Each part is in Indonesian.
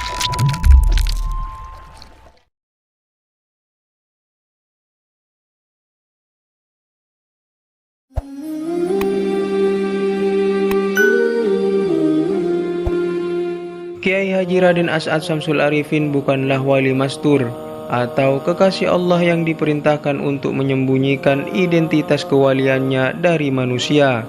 Kiai Haji Raden As'ad Syamsul Arifin bukanlah wali mastur atau kekasih Allah yang diperintahkan untuk menyembunyikan identitas kewaliannya dari manusia.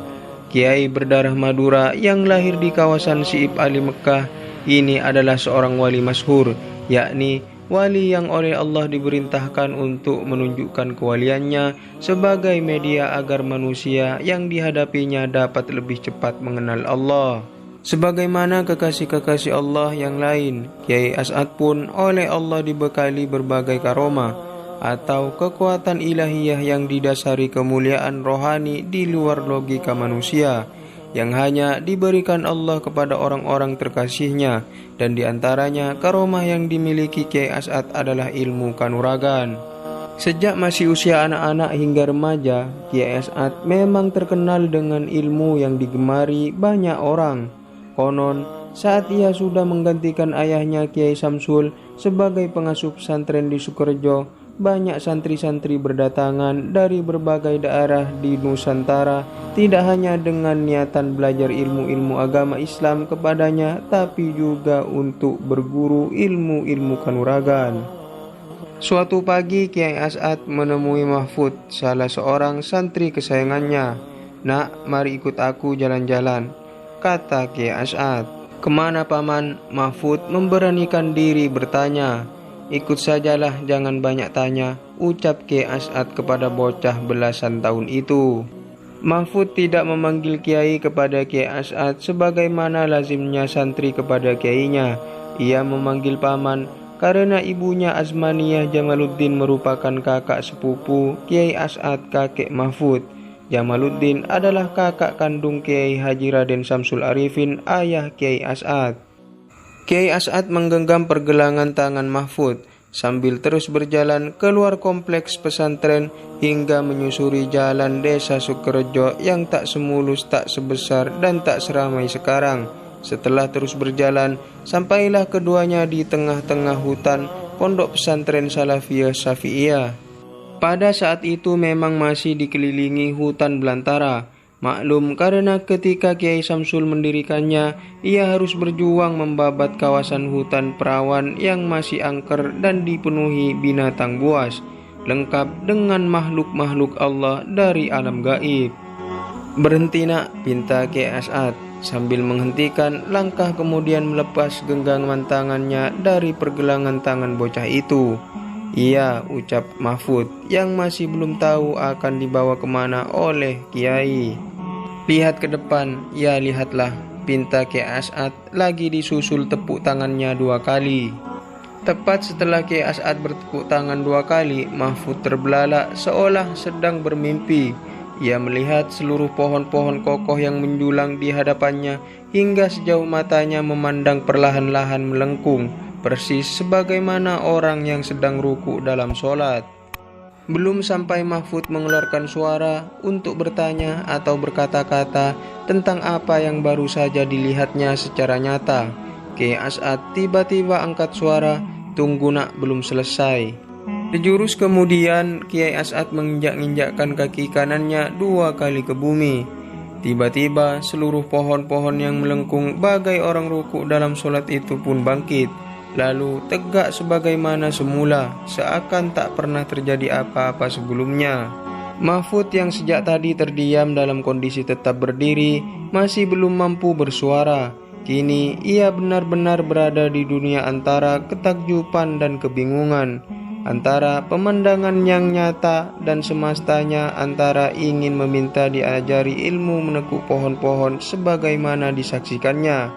Kiai berdarah Madura yang lahir di kawasan Siip Ali Mekah ini adalah seorang wali masyhur, yakni wali yang oleh Allah diperintahkan untuk menunjukkan kewaliannya sebagai media agar manusia yang dihadapinya dapat lebih cepat mengenal Allah. Sebagaimana kekasih-kekasih Allah yang lain, Kiai As'ad pun oleh Allah dibekali berbagai karomah atau kekuatan ilahiyah yang didasari kemuliaan rohani di luar logika manusia, yang hanya diberikan Allah kepada orang-orang terkasihnya. Dan diantaranya karomah yang dimiliki Kiai As'ad adalah ilmu kanuragan. Sejak masih usia anak-anak hingga remaja, Kiai As'ad memang terkenal dengan ilmu yang digemari banyak orang. Konon, saat ia sudah menggantikan ayahnya Kiai Samsul sebagai pengasuh pesantren di Sukorejo, banyak santri-santri berdatangan dari berbagai daerah di Nusantara, tidak hanya dengan niatan belajar ilmu-ilmu agama Islam kepadanya, tapi juga untuk berguru ilmu-ilmu kanuragan. Suatu pagi Kiai As'ad menemui Mahfud, salah seorang santri kesayangannya. "Nak, mari ikut aku jalan-jalan," kata Kiai As'ad. "Kemana paman?" Mahfud memberanikan diri bertanya. "Ikut sajalah, jangan banyak tanya," ucap Kiai As'ad kepada bocah belasan tahun itu. Mahfud tidak memanggil kiai kepada Kiai As'ad sebagaimana lazimnya santri kepada kiainya. Ia memanggil paman karena ibunya Azmaniyah Jamaluddin merupakan kakak sepupu Kiai As'ad, kakek Mahfud. Jamaluddin adalah kakak kandung Kiai Haji Raden Syamsul Arifin, ayah Kiai As'ad. Kiai As'ad menggenggam pergelangan tangan Mahfud sambil terus berjalan keluar kompleks pesantren hingga menyusuri jalan desa Sukorejo yang tak semulus, tak sebesar, dan tak seramai sekarang. Setelah terus berjalan, sampailah keduanya di tengah-tengah hutan pondok pesantren Salafiyah Syafi'iyah. Pada saat itu memang masih dikelilingi hutan belantara. Maklum karena ketika Kiai Samsul mendirikannya, ia harus berjuang membabat kawasan hutan perawan yang masih angker dan dipenuhi binatang buas, lengkap dengan makhluk-makhluk Allah dari alam gaib. "Berhenti nak," pinta Kiai As'ad sambil menghentikan langkah kemudian melepas genggaman tangannya dari pergelangan tangan bocah itu. "Iya," ucap Mahfud yang masih belum tahu akan dibawa kemana oleh Kiai. "Lihat ke depan." "Ya, lihatlah," pinta Kiai As'ad lagi disusul tepuk tangannya 2 kali. Tepat setelah Kiai As'ad bertepuk tangan 2 kali, Mahfud terbelalak seolah sedang bermimpi. Ia melihat seluruh pohon-pohon kokoh yang menjulang di hadapannya hingga sejauh matanya memandang perlahan-lahan melengkung, persis sebagaimana orang yang sedang ruku dalam sholat. Belum sampai Mahfud mengeluarkan suara untuk bertanya atau berkata-kata tentang apa yang baru saja dilihatnya secara nyata, Kiai As'ad tiba-tiba angkat suara, "Tunggu nak, belum selesai." Sejurus kemudian Kiai As'ad menginjak-injakkan kaki kanannya 2 kali ke bumi. Tiba-tiba seluruh pohon-pohon yang melengkung bagai orang ruku dalam sholat itu pun bangkit, lalu tegak sebagaimana semula, seakan tak pernah terjadi apa-apa sebelumnya. Mahfud yang sejak tadi terdiam dalam kondisi tetap berdiri masih belum mampu bersuara. Kini ia benar-benar berada di dunia antara ketakjuban dan kebingungan, antara pemandangan yang nyata dan semestanya, antara ingin meminta diajari ilmu menekuk pohon-pohon sebagaimana disaksikannya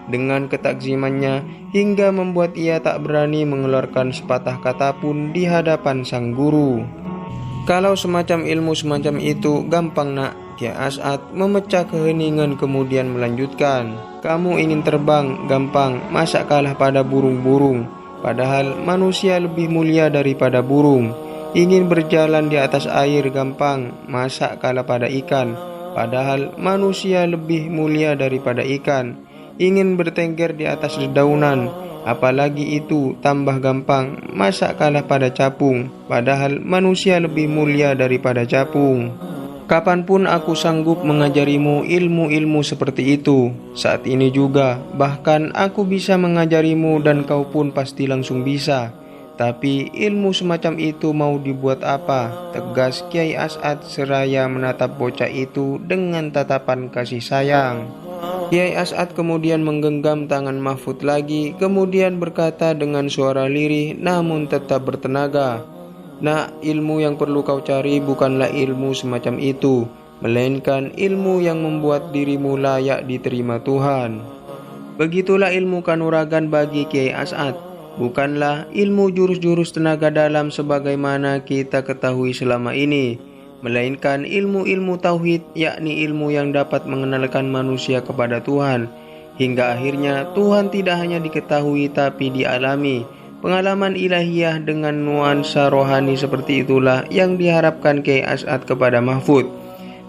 dengan ketakzimannya, hingga membuat ia tak berani mengeluarkan sepatah kata pun di hadapan sang guru. Kalau semacam ilmu semacam itu gampang nak, Kiai As'ad memecah keheningan kemudian melanjutkan. "Kamu ingin terbang, gampang, masa kalah pada burung-burung? Padahal manusia lebih mulia daripada burung. Ingin berjalan di atas air, gampang, masa kalah pada ikan? Padahal manusia lebih mulia daripada ikan. Ingin bertengger di atas dedaunan, Apalagi itu tambah gampang, masa kalah pada capung, padahal manusia lebih mulia daripada capung. Kapanpun aku sanggup mengajarimu ilmu-ilmu seperti itu. Saat ini juga, bahkan aku bisa mengajarimu dan kau pun pasti langsung bisa. Tapi ilmu semacam itu mau dibuat apa? Tegas Kiai As'ad seraya menatap bocah itu dengan tatapan kasih sayang. Kiai As'ad kemudian menggenggam tangan Mahfud lagi, kemudian berkata dengan suara lirih namun tetap bertenaga, "Nak, ilmu yang perlu kau cari bukanlah ilmu semacam itu, melainkan ilmu yang membuat dirimu layak diterima Tuhan." Begitulah ilmu kanuragan bagi Kiai As'ad, bukanlah ilmu jurus-jurus tenaga dalam sebagaimana kita ketahui selama ini, melainkan ilmu-ilmu tauhid, yakni ilmu yang dapat mengenalkan manusia kepada Tuhan, hingga akhirnya Tuhan tidak hanya diketahui tapi dialami. Pengalaman ilahiyah dengan nuansa rohani seperti itulah yang diharapkan Kiai As'ad kepada Mahfud,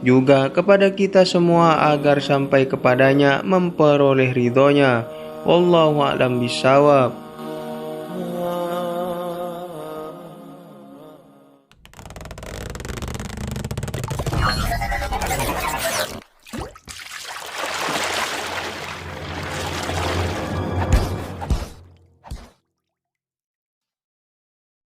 juga kepada kita semua agar sampai kepadanya memperoleh ridhonya. Wallahu a'lam bishawab.